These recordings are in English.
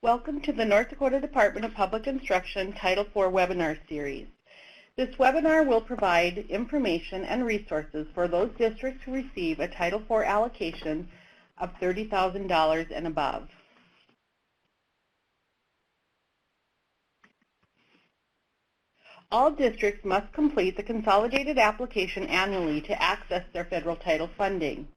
Welcome to the North Dakota Department of Public Instruction Title IV webinar series. This webinar will provide information and resources for those districts who receive a Title IV allocation of $30,000 and above. All districts must complete the consolidated application annually to access their federal title funding.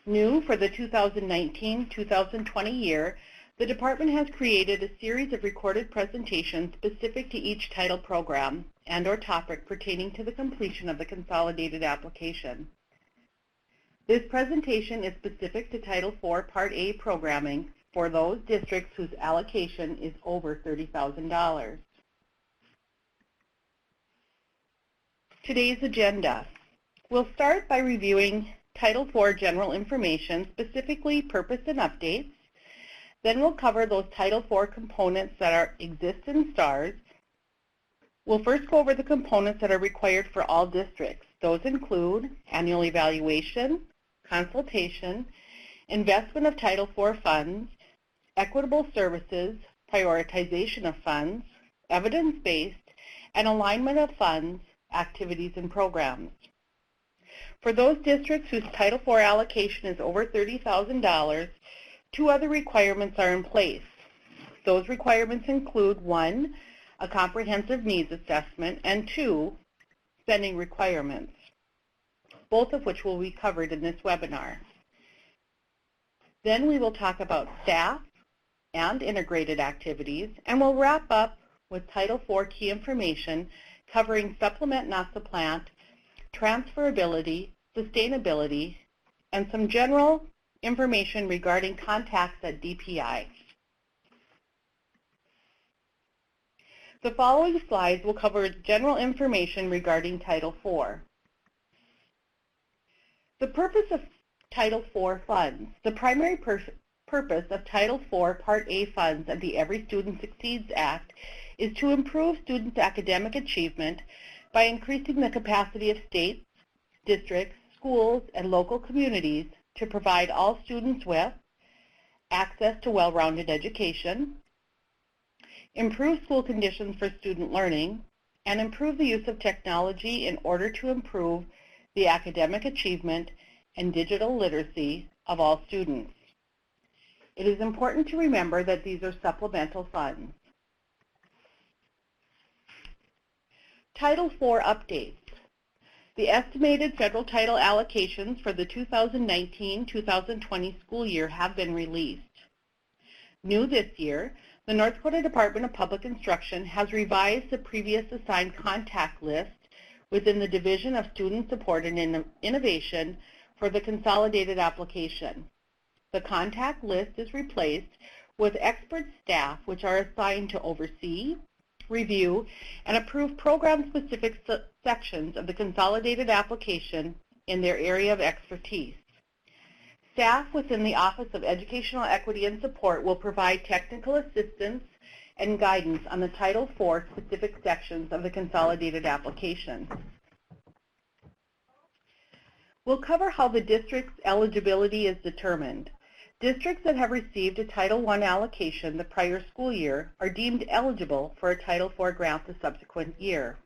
New for the 2019-2020 year, the Department has created a series of recorded presentations specific to each title program and/or topic pertaining to the completion of the consolidated application. This presentation is specific to Title IV Part A programming for those districts whose allocation is over $30,000. Today's agenda. We'll start by reviewing Title IV general information, specifically purpose and updates. Then we'll cover those Title IV components that exist in STARS. We'll first go over the components that are required for all districts. Those include annual evaluation, consultation, investment of Title IV funds, equitable services, prioritization of funds, evidence-based, and alignment of funds, activities, and programs. For those districts whose Title IV allocation is over $30,000, two other requirements are in place. Those requirements include 1, a comprehensive needs assessment, and 2, spending requirements, both of which will be covered in this webinar. Then we will talk about staff and integrated activities, and we'll wrap up with Title IV key information covering supplement not supplant, transferability, sustainability, and some general information regarding contacts at DPI. The following slides will cover general information regarding Title IV. The purpose of Title IV funds. The primary purpose of Title IV Part A funds of the Every Student Succeeds Act is to improve students' academic achievement by increasing the capacity of states, districts, schools, and local communities to provide all students with access to well-rounded education, improve school conditions for student learning, and improve the use of technology in order to improve the academic achievement and digital literacy of all students. It is important to remember that these are supplemental funds. Title IV updates. The estimated federal title allocations for the 2019-2020 school year have been released. New this year, the North Dakota Department of Public Instruction has revised the previous assigned contact list within the Division of Student Support and Innovation for the consolidated application. The contact list is replaced with expert staff which are assigned to oversee, review, and approve program-specific sections of the consolidated application in their area of expertise. Staff within the Office of Educational Equity and Support will provide technical assistance and guidance on the Title IV specific sections of the consolidated application. We'll cover how the district's eligibility is determined. Districts that have received a Title I allocation the prior school year are deemed eligible for a Title IV grant the subsequent year.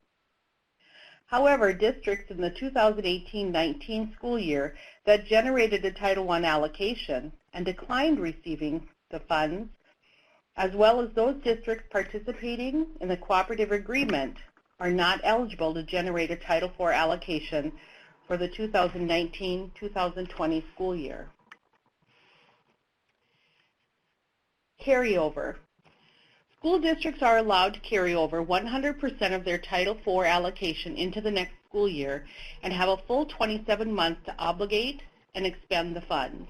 However, districts in the 2018-19 school year that generated a Title I allocation and declined receiving the funds, as well as those districts participating in the cooperative agreement, are not eligible to generate a Title IV allocation for the 2019-2020 school year. Carryover. School districts are allowed to carry over 100% of their Title IV allocation into the next school year and have a full 27 months to obligate and expend the funds.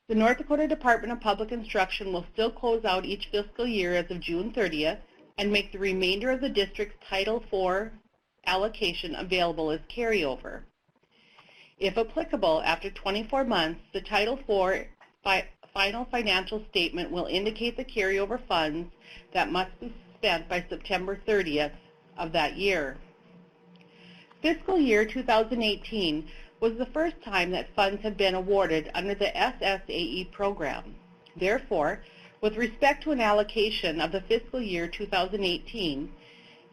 The North Dakota Department of Public Instruction will still close out each fiscal year as of June 30th and make the remainder of the district's Title IV allocation available as carryover. If applicable, after 24 months, the Title IV final financial statement will indicate the carryover funds that must be spent by September 30th of that year. Fiscal year 2018 was the first time that funds have been awarded under the SSAE program. Therefore, With respect to an allocation of the fiscal year 2018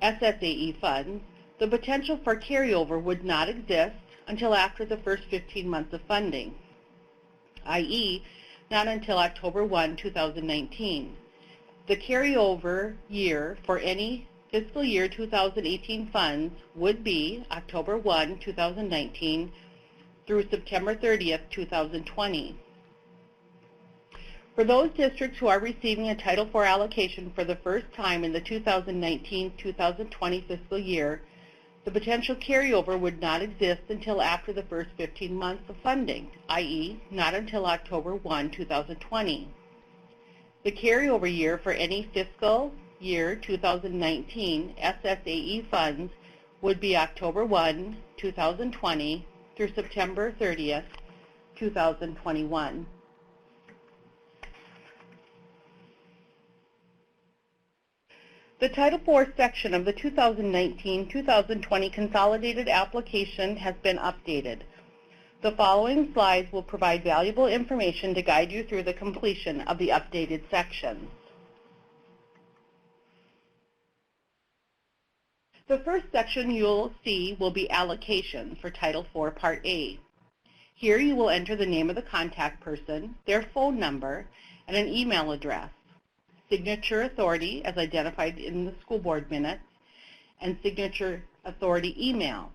SSAE funds, the potential for carryover would not exist until after the first 15 months of funding, i.e., not until October 1, 2019. The carryover year for any fiscal year 2018 funds would be October 1, 2019 through September 30th, 2020. For those districts who are receiving a Title IV allocation for the first time in the 2019-2020 fiscal year, the potential carryover would not exist until after the first 15 months of funding, i.e., not until October 1, 2020. The carryover year for any fiscal year 2019 SSAE funds would be October 1, 2020 through September 30th, 2021. The Title IV section of the 2019-2020 consolidated application has been updated. The following slides will provide valuable information to guide you through the completion of the updated sections. The first section you'll see will be allocation for Title IV Part A. Here you will enter the name of the contact person, their phone number, and an email address, signature authority as identified in the school board minutes, and signature authority email.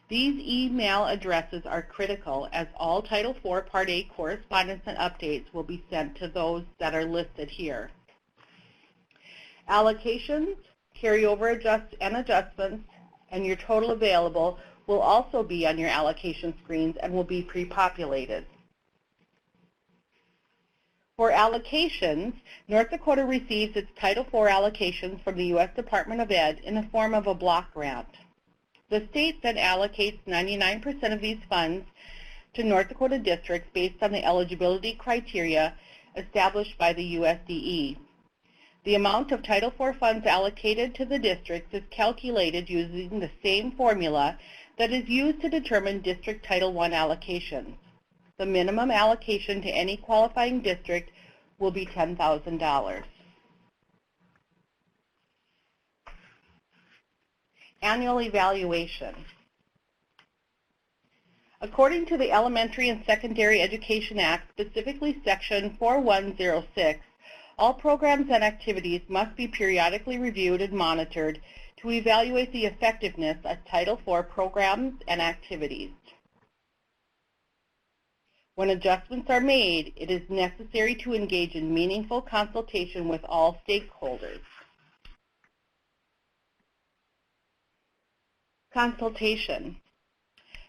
These email addresses are critical as all Title IV Part A correspondence and updates will be sent to those that are listed here. Allocations, carryover adjustments, and your total available will also be on your allocation screens and will be pre-populated. For allocations, North Dakota receives its Title IV allocations from the U.S. Department of Ed in the form of a block grant. The state then allocates 99% of these funds to North Dakota districts based on the eligibility criteria established by the USDE. The amount of Title IV funds allocated to the districts is calculated using the same formula that is used to determine district Title I allocations. The minimum allocation to any qualifying district will be $10,000. Annual evaluation. According to the Elementary and Secondary Education Act, specifically Section 4106, all programs and activities must be periodically reviewed and monitored to evaluate the effectiveness of Title IV programs and activities. When adjustments are made, it is necessary to engage in meaningful consultation with all stakeholders. Consultation.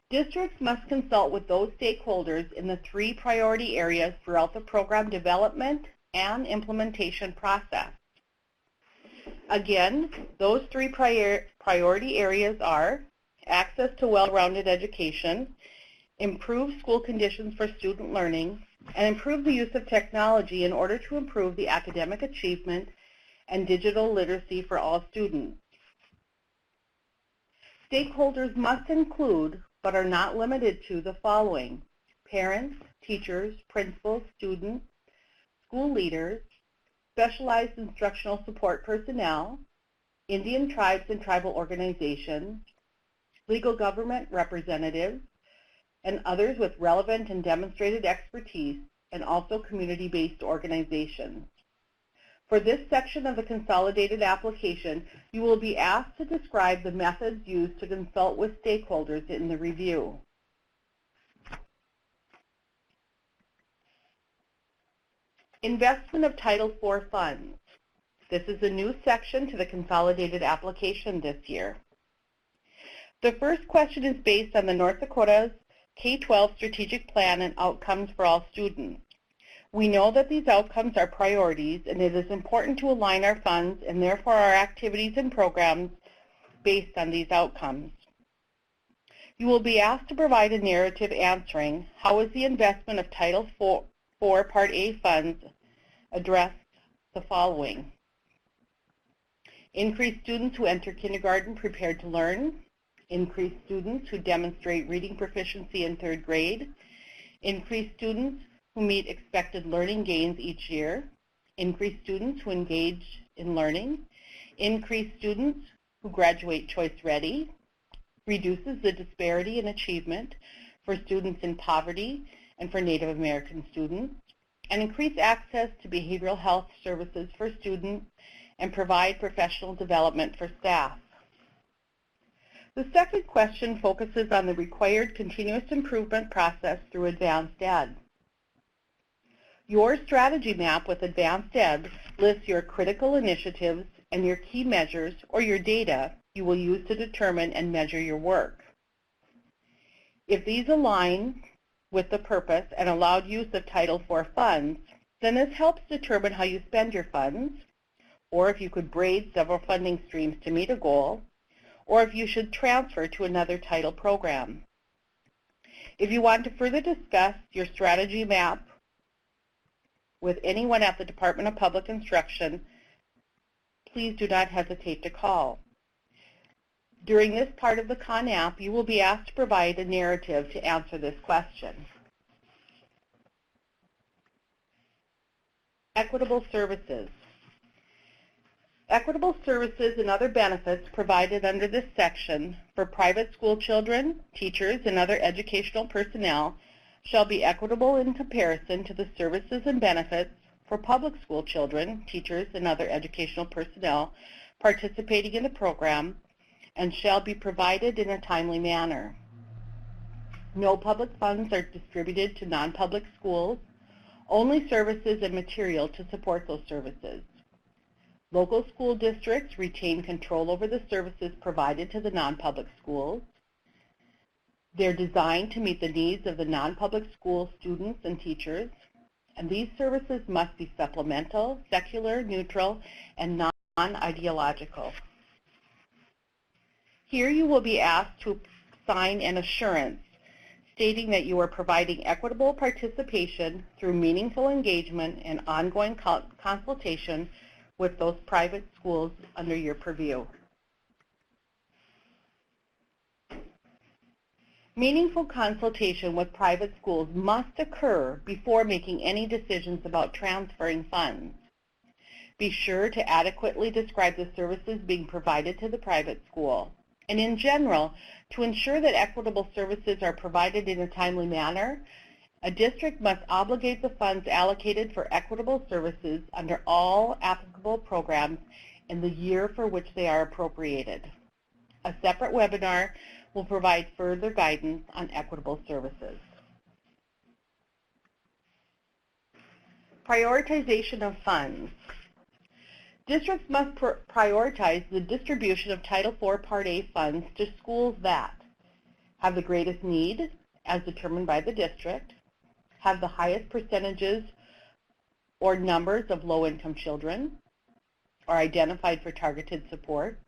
Districts must consult with those stakeholders in the 3 priority areas throughout the program development and implementation process. Again, those 3 priority areas are access to well-rounded education, improve school conditions for student learning, and improve the use of technology in order to improve the academic achievement and digital literacy for all students. Stakeholders must include, but are not limited to, the following: parents, teachers, principals, students, school leaders, specialized instructional support personnel, Indian tribes and tribal organizations, legal government representatives, and others with relevant and demonstrated expertise, and also community-based organizations. For this section of the consolidated application, you will be asked to describe the methods used to consult with stakeholders in the review. Investment of Title IV funds. This is a new section to the consolidated application this year. The first question is based on the North Dakota's K-12 strategic plan and outcomes for all students. We know that these outcomes are priorities, and it is important to align our funds and therefore our activities and programs based on these outcomes. You will be asked to provide a narrative answering how is the investment of Title IV Part A funds address the following: increase students who enter kindergarten prepared to learn, increase students who demonstrate reading proficiency in 3rd grade, increase students who meet expected learning gains each year, increase students who engage in learning, increase students who graduate choice ready, reduces the disparity in achievement for students in poverty and for Native American students, and increase access to behavioral health services for students and provide professional development for staff. The second question focuses on the required continuous improvement process through Advanced Ed. Your strategy map with Advanced Ed lists your critical initiatives and your key measures or your data you will use to determine and measure your work. If these align with the purpose and allowed use of Title IV funds, then this helps determine how you spend your funds, or if you could braid several funding streams to meet a goal, or if you should transfer to another title program. If you want to further discuss your strategy map with anyone at the Department of Public Instruction, please do not hesitate to call. During this part of the CONAP, you will be asked to provide a narrative to answer this question. Equitable services. Equitable services and other benefits provided under this section for private school children, teachers, and other educational personnel shall be equitable in comparison to the services and benefits for public school children, teachers, and other educational personnel participating in the program, and shall be provided in a timely manner. No public funds are distributed to non-public schools, only services and material to support those services. Local school districts retain control over the services provided to the non-public schools. They're designed to meet the needs of the non-public school students and teachers, and these services must be supplemental, secular, neutral, and non-ideological. Here you will be asked to sign an assurance stating that you are providing equitable participation through meaningful engagement and ongoing consultation with those private schools under your purview. Meaningful consultation with private schools must occur before making any decisions about transferring funds. Be sure to adequately describe the services being provided to the private school. And in general, to ensure that equitable services are provided in a timely manner, a district must obligate the funds allocated for equitable services under all applicable programs in the year for which they are appropriated. A separate webinar will provide further guidance on equitable services. Prioritization of funds. Districts must prioritize the distribution of Title IV Part A funds to schools that have the greatest need, as determined by the district, have the highest percentages or numbers of low-income children, are identified for targeted support,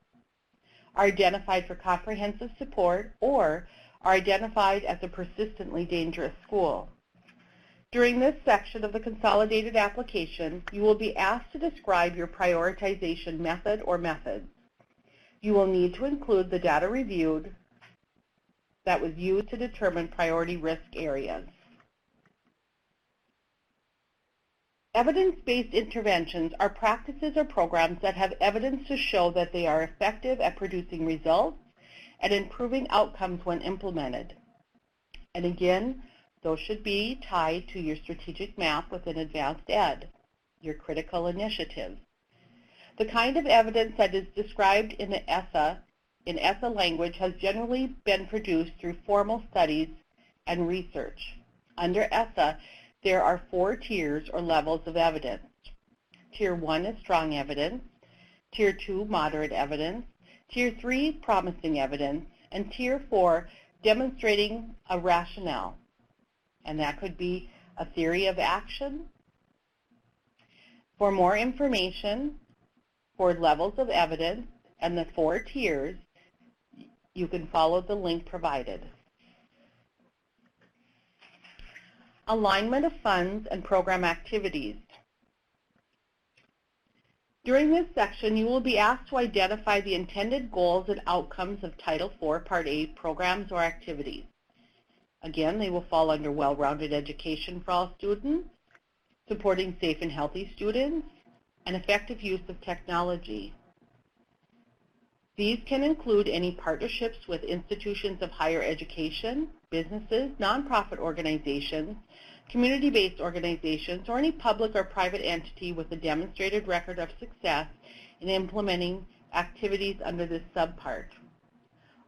are identified for comprehensive support, or are identified as a persistently dangerous school. During this section of the consolidated application, you will be asked to describe your prioritization method or methods. You will need to include the data reviewed that was used to determine priority risk areas. Evidence-based interventions are practices or programs that have evidence to show that they are effective at producing results and improving outcomes when implemented. And again, those should be tied to your strategic map within Advanced Ed, your critical initiatives. The kind of evidence that is described in ESSA language has generally been produced through formal studies and research. Under ESSA, there are 4 tiers or levels of evidence. Tier 1 is strong evidence, Tier 2 moderate evidence, Tier 3 promising evidence, and Tier 4 demonstrating a rationale. And that could be a theory of action. For more information for levels of evidence and the 4 tiers, you can follow the link provided. Alignment of funds and program activities. During this section, you will be asked to identify the intended goals and outcomes of Title IV Part A programs or activities. Again, they will fall under well-rounded education for all students, supporting safe and healthy students, and effective use of technology. These can include any partnerships with institutions of higher education, businesses, nonprofit organizations, community-based organizations, or any public or private entity with a demonstrated record of success in implementing activities under this subpart.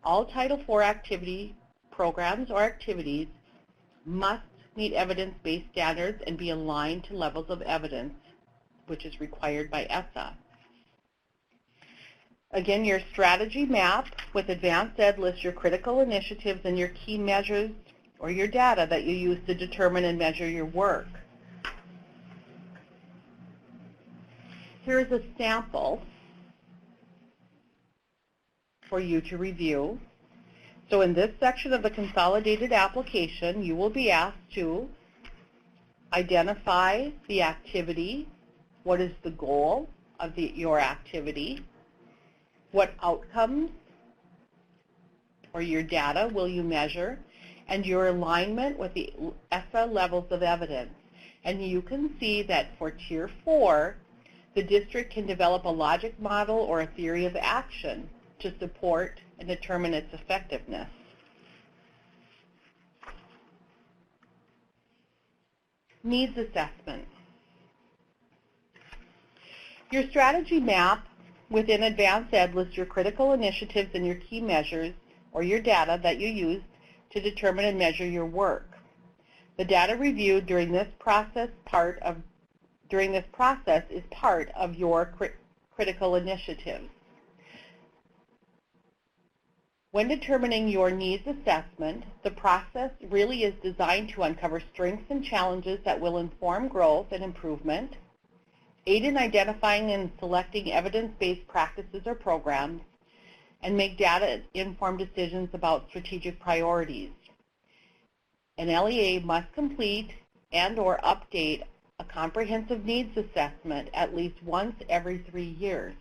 All Title IV activity programs or activities must meet evidence-based standards and be aligned to levels of evidence, which is required by ESSA. Again, your strategy map with Advanced Ed lists your critical initiatives and your key measures or your data that you use to determine and measure your work. Here is a sample for you to review. So in this section of the consolidated application, you will be asked to identify the activity, what is the goal of your activity, what outcomes or your data will you measure, and your alignment with the ESSA levels of evidence. And you can see that for Tier 4, the district can develop a logic model or a theory of action to support and determine its effectiveness. Needs assessment. Your strategy map within Advanced Ed lists your critical initiatives and your key measures or your data that you use to determine and measure your work. The data reviewed during this process is part of your critical initiatives. When determining your needs assessment, the process really is designed to uncover strengths and challenges that will inform growth and improvement, aid in identifying and selecting evidence-based practices or programs, and make data-informed decisions about strategic priorities. An LEA must complete and/or update a comprehensive needs assessment at least once every 3 years.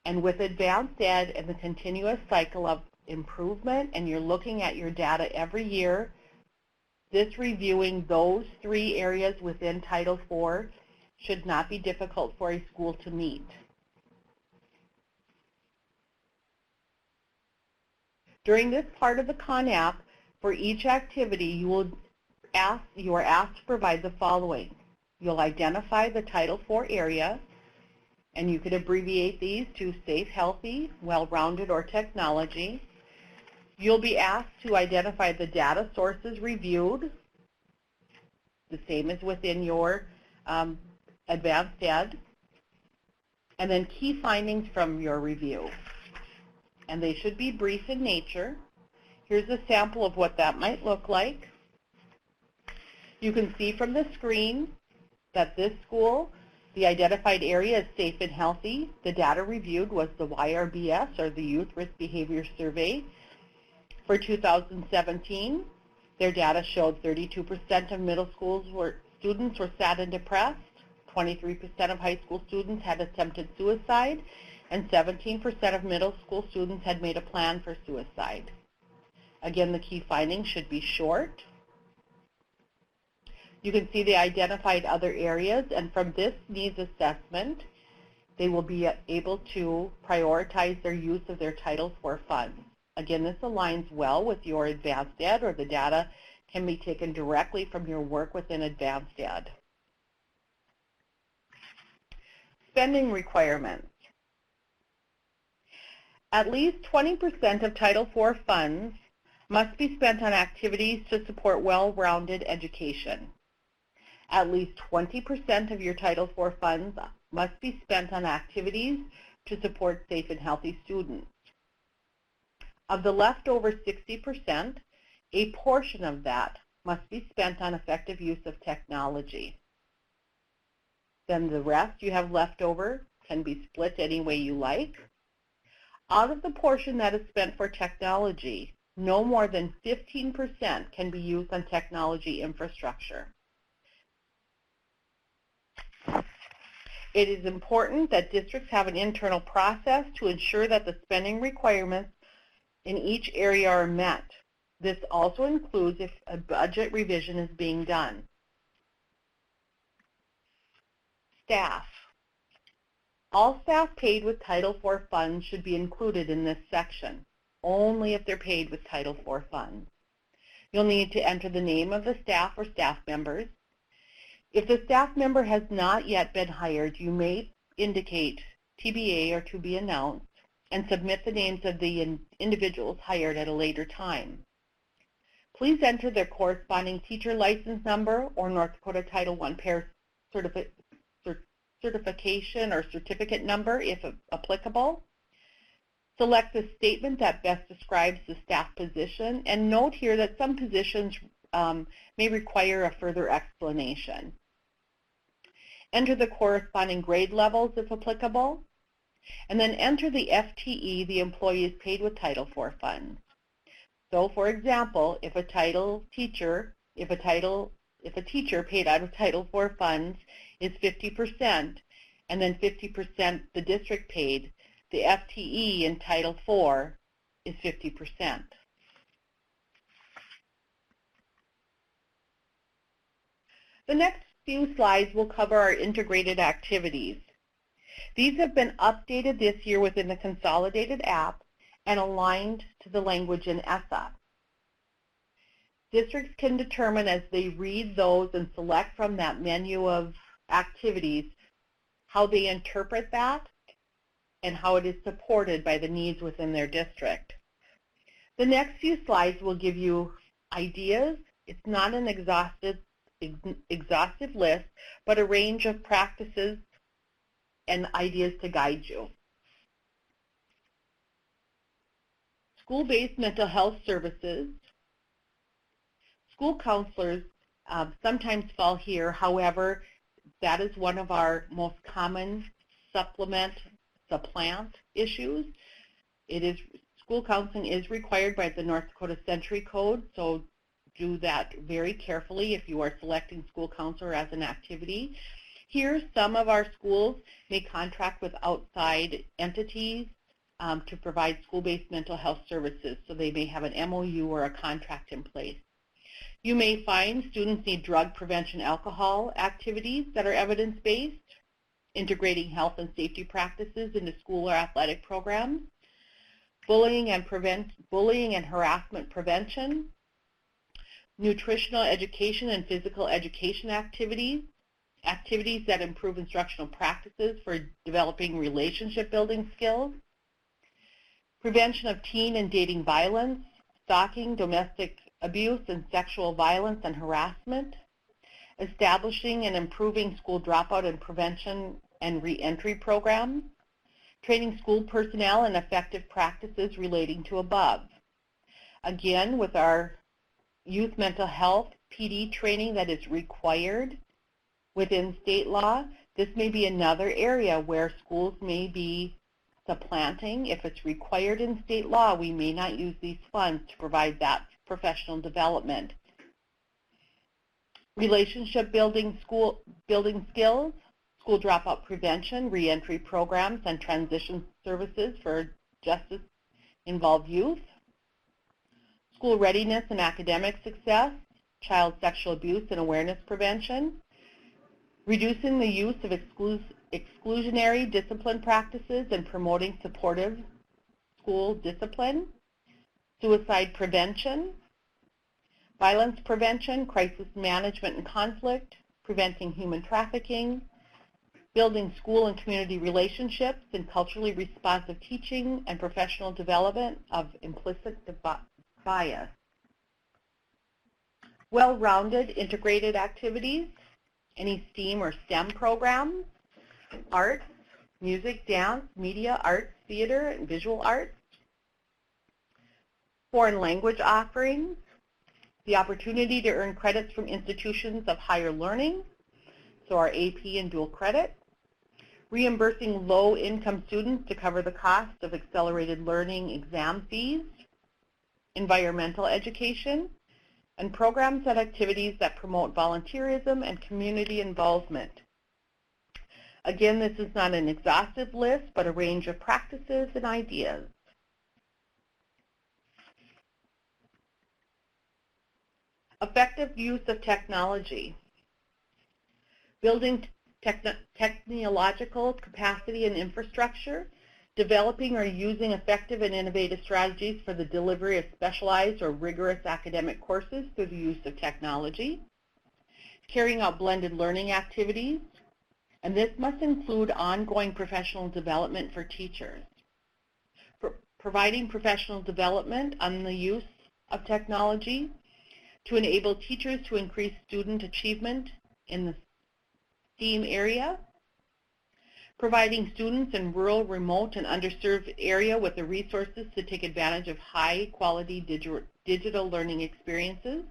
And with Advanced Ed and the continuous cycle of improvement, and you're looking at your data every year, this reviewing those 3 areas within Title IV should not be difficult for a school to meet. During this part of the CONAP, for each activity, you are asked to provide the following. You'll identify the Title IV area, and you could abbreviate these to safe, healthy, well-rounded, or technology. You'll be asked to identify the data sources reviewed, the same as within your Advanced Ed, and then key findings from your review. And they should be brief in nature. Here's a sample of what that might look like. You can see from the screen that this school, the identified area is safe and healthy. The data reviewed was the YRBS, or the Youth Risk Behavior Survey. For 2017, their data showed 32% of middle school students were sad and depressed, 23% of high school students had attempted suicide, and 17% of middle school students had made a plan for suicide. Again, the key findings should be short. You can see the identified other areas, and from this needs assessment, they will be able to prioritize their use of their Title IV funds. Again, this aligns well with your Advanced Ed, or the data can be taken directly from your work within Advanced Ed. Spending requirements. At least 20% of Title IV funds must be spent on activities to support well-rounded education. At least 20% of your Title IV funds must be spent on activities to support safe and healthy students. Of the leftover 60%, a portion of that must be spent on effective use of technology. Then the rest you have left over can be split any way you like. Out of the portion that is spent for technology, no more than 15% can be used on technology infrastructure. It is important that districts have an internal process to ensure that the spending requirements in each area are met. This also includes if a budget revision is being done. Staff. All staff paid with Title IV funds should be included in this section, only if they're paid with Title IV funds. You'll need to enter the name of the staff or staff members. If the staff member has not yet been hired, you may indicate TBA or to be announced and submit the names of the individuals hired at a later time. Please enter their corresponding teacher license number or North Dakota Title I PAIR certification or certificate number if applicable. Select the statement that best describes the staff position, and note here that some positions may require a further explanation. Enter the corresponding grade levels if applicable, and then enter the FTE the employee is paid with Title IV funds. So, for example, if a teacher paid out of Title IV funds is 50%, and then 50% the district paid, the FTE in Title IV is 50%. The next few slides will cover our integrated activities. These have been updated this year within the consolidated app and aligned to the language in ESSA. Districts can determine as they read those and select from that menu of activities how they interpret that and how it is supported by the needs within their district. The next few slides will give you ideas. It's not an exhaustive list, but a range of practices and ideas to guide you. School-based mental health services. School counselors sometimes fall here. However, that is one of our most common supplant issues. School counseling is required by the North Dakota Century Code, so do that very carefully if you are selecting school counselor as an activity. Here, some of our schools may contract with outside entities to provide school-based mental health services, so they may have an MOU or a contract in place. You may find students need drug prevention alcohol activities that are evidence-based, integrating health and safety practices into school or athletic programs, bullying and harassment prevention, nutritional education and physical education activities that improve instructional practices for developing relationship building skills, prevention of teen and dating violence, stalking, domestic abuse and sexual violence and harassment, establishing and improving school dropout and prevention and reentry programs, training school personnel in effective practices relating to above. Again, with our youth mental health PD training that is required within state law, this may be another area where schools may be supplanting. If it's required in state law, we may not use these funds to provide that professional development. Relationship building skills, school dropout prevention, reentry programs, and transition services for justice-involved youth. School readiness and academic success, child sexual abuse and awareness prevention. Reducing the use of exclusionary discipline practices and promoting supportive school discipline. Suicide prevention, violence prevention, crisis management and conflict, preventing human trafficking, building school and community relationships, and culturally responsive teaching and professional development of implicit bias. Well-rounded integrated activities, any STEAM or STEM programs, arts, music, dance, media, arts, theater, and visual arts. Foreign language offerings, the opportunity to earn credits from institutions of higher learning, so our AP and dual credit. Reimbursing low-income students to cover the cost of accelerated learning exam fees. Environmental education, and programs and activities that promote volunteerism and community involvement. Again, this is not an exhaustive list, but a range of practices and ideas. Effective use of technology. Building technological capacity and infrastructure, developing or using effective and innovative strategies for the delivery of specialized or rigorous academic courses through the use of technology, carrying out blended learning activities, and this must include ongoing professional development for teachers, providing professional development on the use of technology to enable teachers to increase student achievement in the STEAM area, providing students in rural, remote, and underserved area with the resources to take advantage of high-quality digital learning experiences,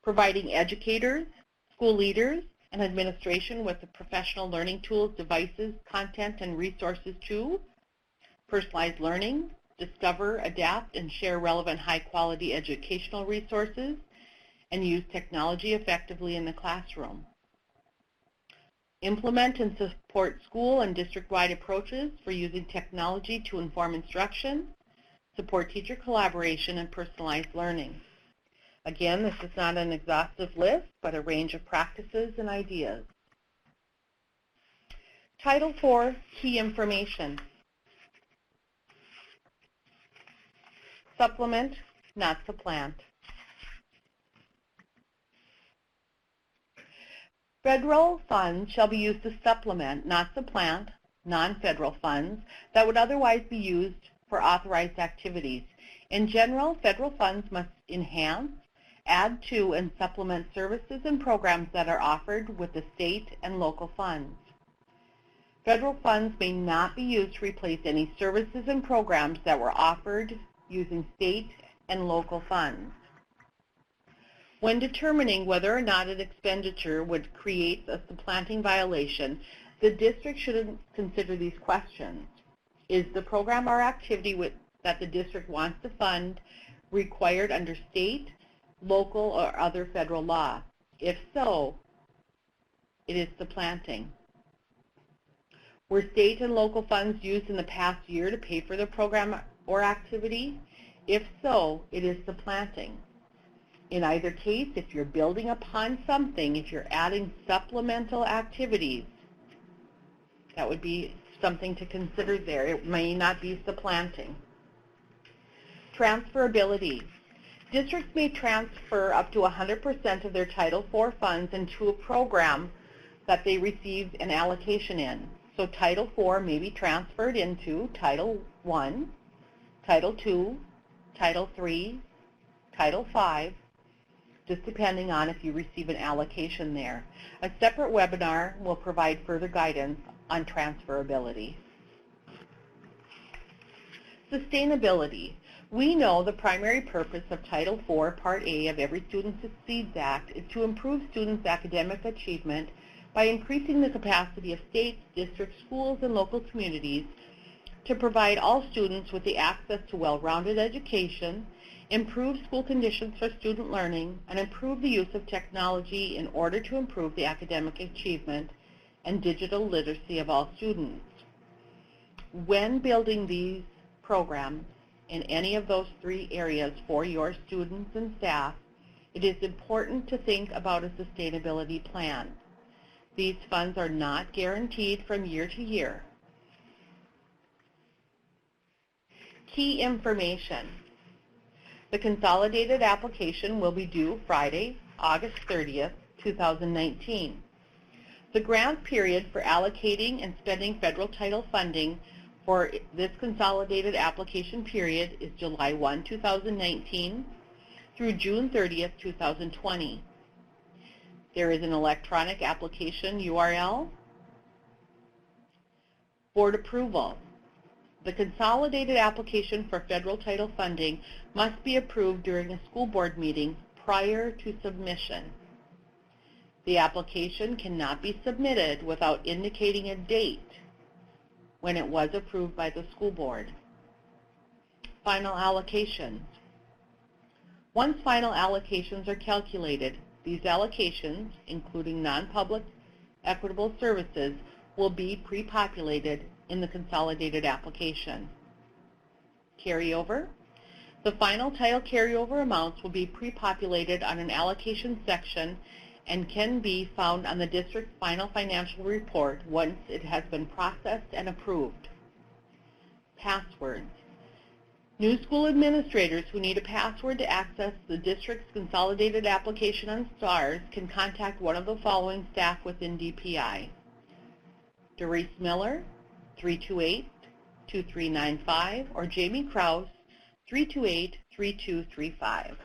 providing educators, school leaders, and administration with the professional learning tools, devices, content, and resources to personalize learning, discover, adapt, and share relevant high-quality educational resources, and use technology effectively in the classroom. Implement and support school and district-wide approaches for using technology to inform instruction, support teacher collaboration, and personalized learning. Again, this is not an exhaustive list, but a range of practices and ideas. Title IV, Key Information. Supplement, not supplant. Federal funds shall be used to supplement, not supplant, non-federal funds that would otherwise be used for authorized activities. In general, federal funds must enhance, add to, and supplement services and programs that are offered with the state and local funds. Federal funds may not be used to replace any services and programs that were offered using state and local funds. When determining whether or not an expenditure would create a supplanting violation, the district should consider these questions. Is the program or activity that the district wants to fund required under state, local, or other federal law? If so, it is supplanting. Were state and local funds used in the past year to pay for the program or activity? If so, it is supplanting. In either case, if you're building upon something, if you're adding supplemental activities, that would be something to consider there. It may not be supplanting. Transferability. Districts may transfer up to 100% of their Title IV funds into a program that they received an allocation in. So Title IV may be transferred into Title I, Title II, Title III, Title V, just depending on if you receive an allocation there. A separate webinar will provide further guidance on transferability. Sustainability. We know the primary purpose of Title IV, Part A of Every Student Succeeds Act is to improve students' academic achievement by increasing the capacity of states, districts, schools, and local communities to provide all students with the access to well-rounded education, improve school conditions for student learning, and improve the use of technology in order to improve the academic achievement and digital literacy of all students. When building these programs in any of those three areas for your students and staff, it is important to think about a sustainability plan. These funds are not guaranteed from year to year. Key information. The consolidated application will be due Friday, August 30th, 2019. The grant period for allocating and spending federal title funding for this consolidated application period is July 1, 2019 through June 30th, 2020. There is an electronic application URL. Board approval. The consolidated application for federal title funding must be approved during a school board meeting prior to submission. The application cannot be submitted without indicating a date when it was approved by the school board. Final allocations. Once final allocations are calculated, these allocations, including non-public equitable services, will be pre-populated in the consolidated application. Carryover. The final title carryover amounts will be pre-populated on an allocation section and can be found on the district's final financial report once it has been processed and approved. Passwords. New school administrators who need a password to access the district's consolidated application on STARS can contact one of the following staff within DPI. Doris Miller, 328-2395, or Jamie Kraus, 328-3235.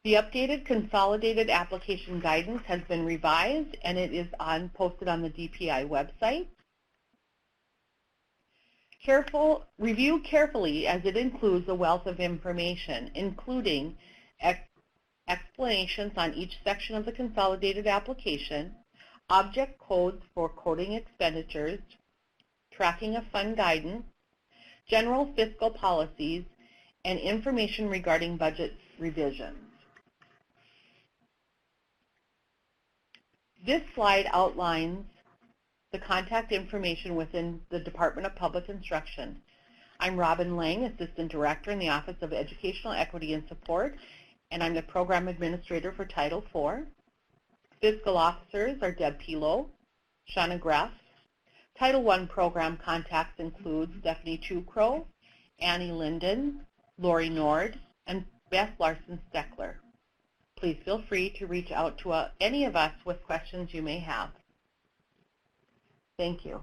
The updated consolidated application guidance has been revised and it is posted on the DPI website. Review carefully as it includes a wealth of information, including explanations on each section of the consolidated application, object codes for coding expenditures, tracking of fund guidance, general fiscal policies, and information regarding budget revisions. This slide outlines the contact information within the Department of Public Instruction. I'm Robin Lang, Assistant Director in the Office of Educational Equity and Support, and I'm the Program Administrator for Title IV. Fiscal officers are Deb Pilo, Shauna Greff. Title I program contacts include Stephanie Chukro, Annie Linden, Lori Nord, and Beth Larson-Steckler. Please feel free to reach out to any of us with questions you may have. Thank you.